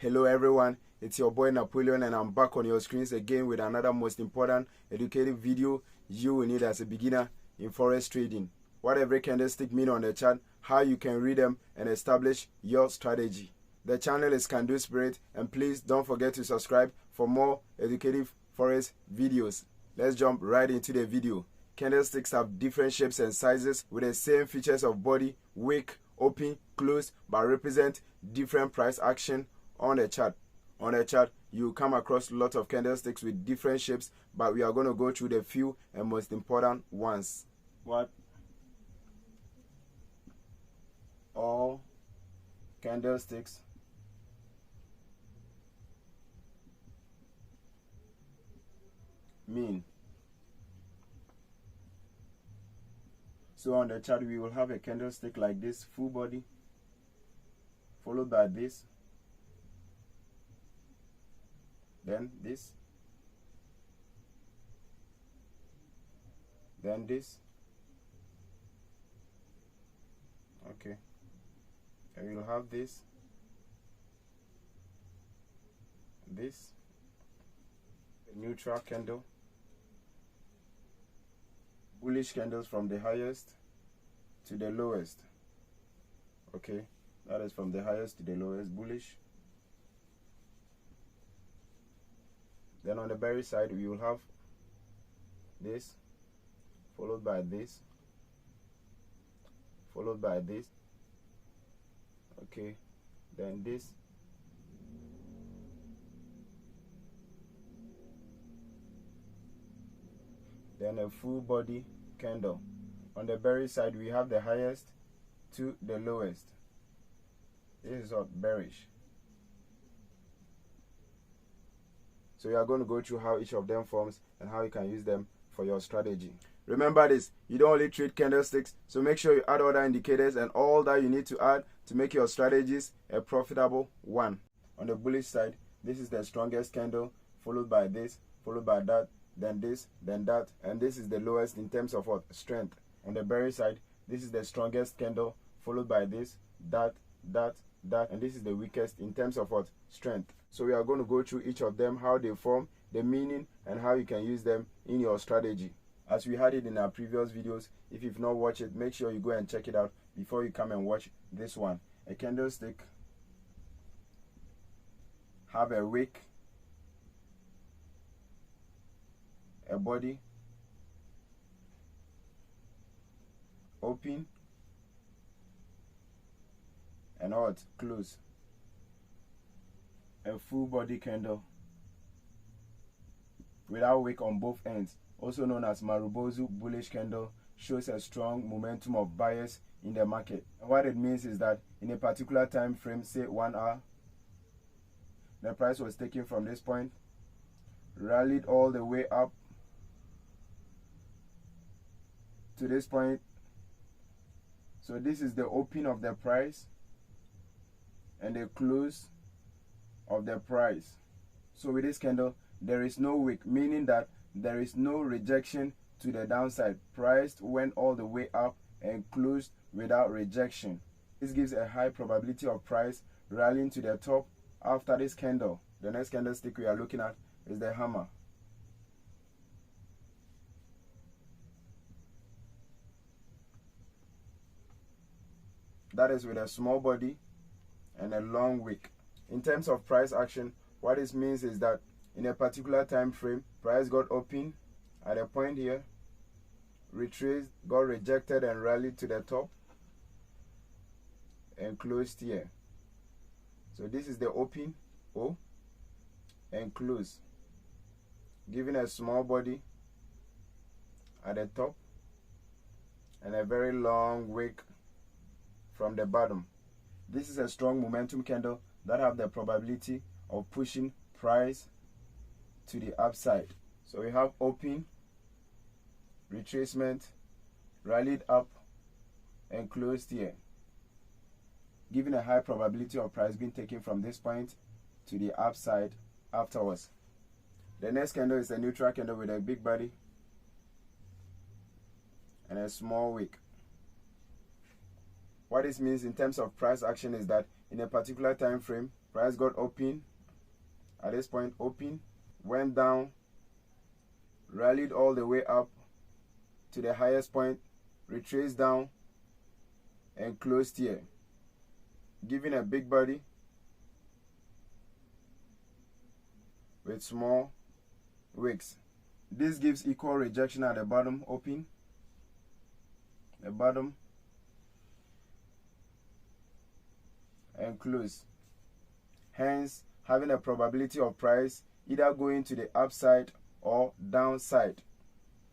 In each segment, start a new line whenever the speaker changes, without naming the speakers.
Hello everyone, it's your boy Napoleon and I'm back on your screens again with another most important educative video you will need as a beginner in forex trading. What every candlestick mean on the chart, how you can read them and establish your strategy. The channel is Can Do Spirit and please don't forget to subscribe for more educative forex videos. Let's jump right into the video. Candlesticks have different shapes and sizes with the same features of body, wick, open, close, but represent different price action on the chart. On the chart, you come across lots of candlesticks with different shapes, but we are going to go through the few and most important ones. What all candlesticks mean. So on the chart, we will have a candlestick like this, full body, followed by this, then this, then this, okay, and we'll have this, a neutral candle, bullish candles from the highest to the lowest, okay, that is from the highest to the lowest, bullish. Then on the bearish side, we will have this, followed by this, followed by this, okay, then this, then a full body candle. On the bearish side, we have the highest to the lowest. This is what bearish. So we are going to go through how each of them forms and how you can use them for your strategy. Remember this, you don't only trade candlesticks, so make sure you add other indicators and all that you need to add to make your strategies a profitable one. On the bullish side, this is the strongest candle, followed by this, followed by that, then this, then that, and this is the lowest in terms of what? Strength. On the bearish side, this is the strongest candle, followed by this, that, and this is the weakest in terms of what? Strength. So we are going to go through each of them, how they form, the meaning, and how you can use them in your strategy. As we had it in our previous videos, if you've not watched it, make sure you go and check it out before you come and watch this one. A candlestick have a wick, a body, open, and what? Close. A full body candle without wick on both ends, also known as Marubozu bullish candle, shows a strong momentum of buyers in the market. And what it means is that in a particular time frame, say 1 hour, the price was taken from this point, rallied all the way up to this point. So this is the open of the price and the close of the price. So with this candle, there is no wick, meaning that there is no rejection to the downside. Price went all the way up and closed without rejection. This gives a high probability of price rallying to the top after this candle. The next candlestick we are looking at is the hammer. That is with a small body and a long wick. In terms of price action, what this means is that in a particular time frame, price got open at a point here, retraced, got rejected and rallied to the top, and closed here. So this is the open, O, and close, giving a small body at the top and a very long wick from the bottom. This is a strong momentum candle that have the probability of pushing price to the upside. So we have open, retracement, rallied up, and closed here, giving a high probability of price being taken from this point to the upside afterwards. The next candle is a neutral candle with a big body and a small wick. What this means in terms of price action is that in a particular time frame, price got open at this point, open, went down, rallied all the way up to the highest point, retraced down, and closed here, giving a big body with small wicks. This gives equal rejection at the bottom, open, the bottom, and close. Hence, having a probability of price either going to the upside or downside.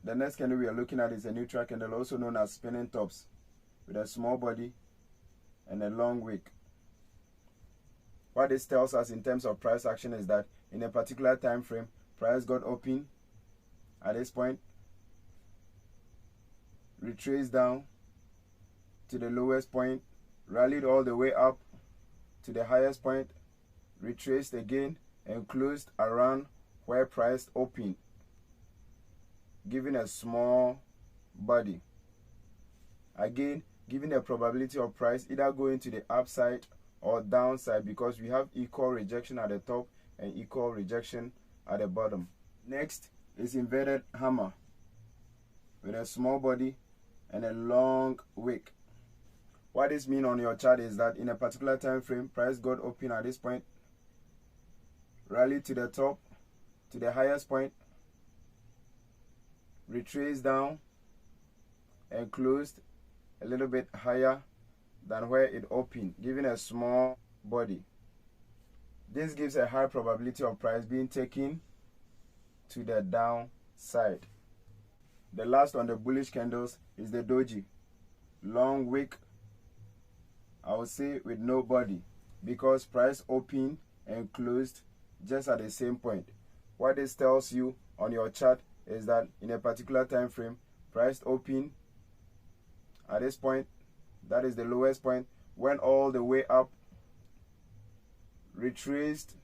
The next candle we are looking at is a neutral candle, also known as spinning tops, with a small body and a long wick. What this tells us in terms of price action is that in a particular time frame, price got open at this point, retraced down to the lowest point, rallied all the way up to the highest point, retraced again, and closed around where price opened, giving a small body. Again, giving a probability of price either going to the upside or downside, because we have equal rejection at the top and equal rejection at the bottom. Next is inverted hammer with a small body and a long wick. What this means on your chart is that in a particular time frame, price got open at this point, rallied to the top, to the highest point, retraced down, and closed a little bit higher than where it opened, giving a small body. This gives a high probability of price being taken to the downside. The last on the bullish candles is the doji. Long wick, I would say with no body, because price opened and closed just at the same point. What this tells you on your chart is that in a particular time frame, price opened at this point, that is the lowest point, went all the way up, retraced,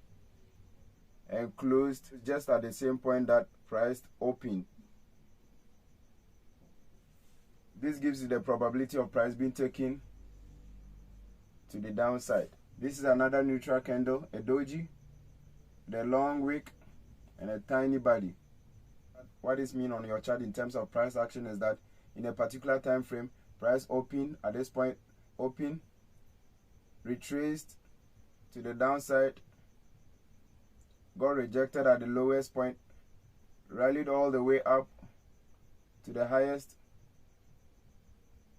and closed just at the same point that price opened. This gives you the probability of price being taken to the downside. This is another neutral candle, a doji, the long wick and a tiny body. What this means on your chart in terms of price action is that in a particular time frame, price open at this point, open, retraced to the downside, got rejected at the lowest point, rallied all the way up to the highest,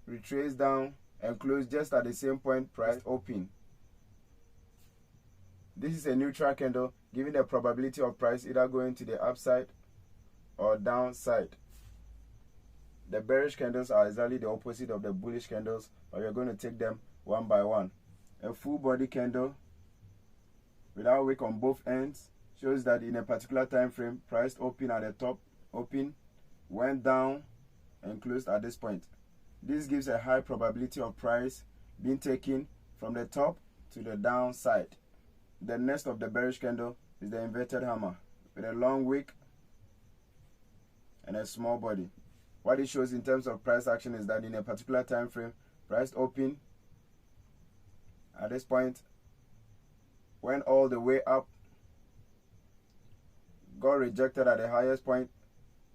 retraced down, and closed just at the same point price open. This is a neutral candle, giving the probability of price either going to the upside or downside. The bearish candles are exactly the opposite of the bullish candles, but we are going to take them one by one. A full body candle without wick on both ends shows that in a particular time frame, price opened at the top, open, went down, and closed at this point. This gives a high probability of price being taken from the top to the downside. The next of the bearish candle is the inverted hammer with a long wick and a small body. What it shows in terms of price action is that in a particular time frame, price open at this point, went all the way up, got rejected at the highest point,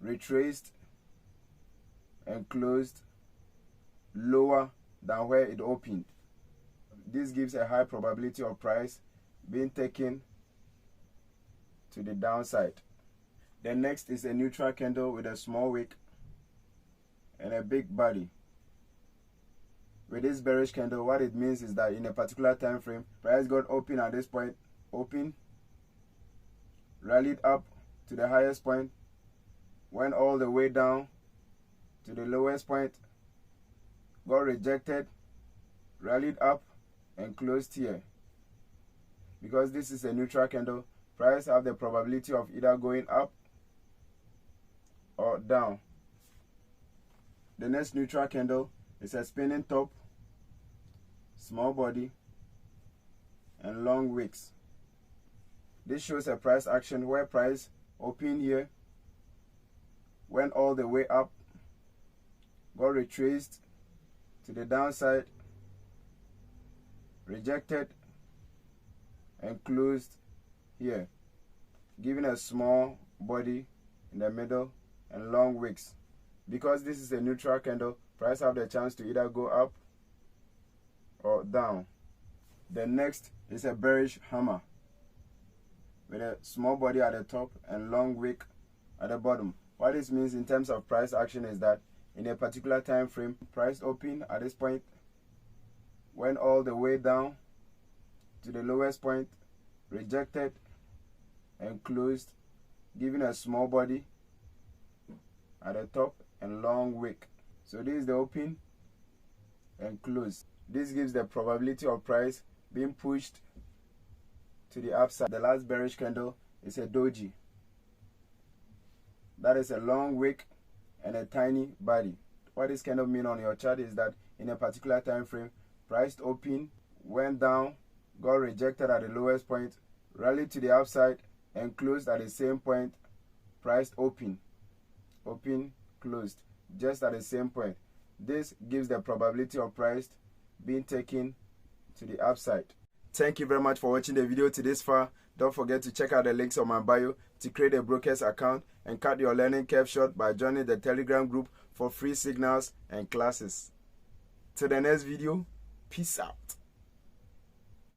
retraced, and closed lower than where it opened. This gives a high probability of price being taken to the downside. The next is a neutral candle with a small wick and a big body. With this bearish candle, what it means is that in a particular time frame, price got open at this point, open, rallied up to the highest point, went all the way down to the lowest point, got rejected, rallied up, and closed here. Because this is a neutral candle, price have the probability of either going up or down. The next neutral candle is a spinning top, small body, and long wicks. This shows a price action where price opened here, went all the way up, got retraced to the downside, rejected, and closed here, giving a small body in the middle and long wicks. Because this is a neutral candle, price have the chance to either go up or down. The next is a bearish hammer with a small body at the top and long wick at the bottom. What this means in terms of price action is that in a particular time frame, price open at this point, went all the way down to the lowest point, rejected and closed, giving a small body at the top and long wick. So this is the open and close. This gives the probability of price being pushed to the upside. The last bearish candle is a doji. That is a long wick and a tiny body. What this candle mean on your chart is that in a particular time frame, price open, went down, got rejected at the lowest point, rallied to the upside and closed at the same point. Price open, closed, just at the same point. This gives the probability of price being taken to the upside. Thank you very much for watching the video to this far. Don't forget to check out the links on my bio to create a broker's account and cut your learning curve short by joining the Telegram group for free signals and classes. Till the next video, peace out.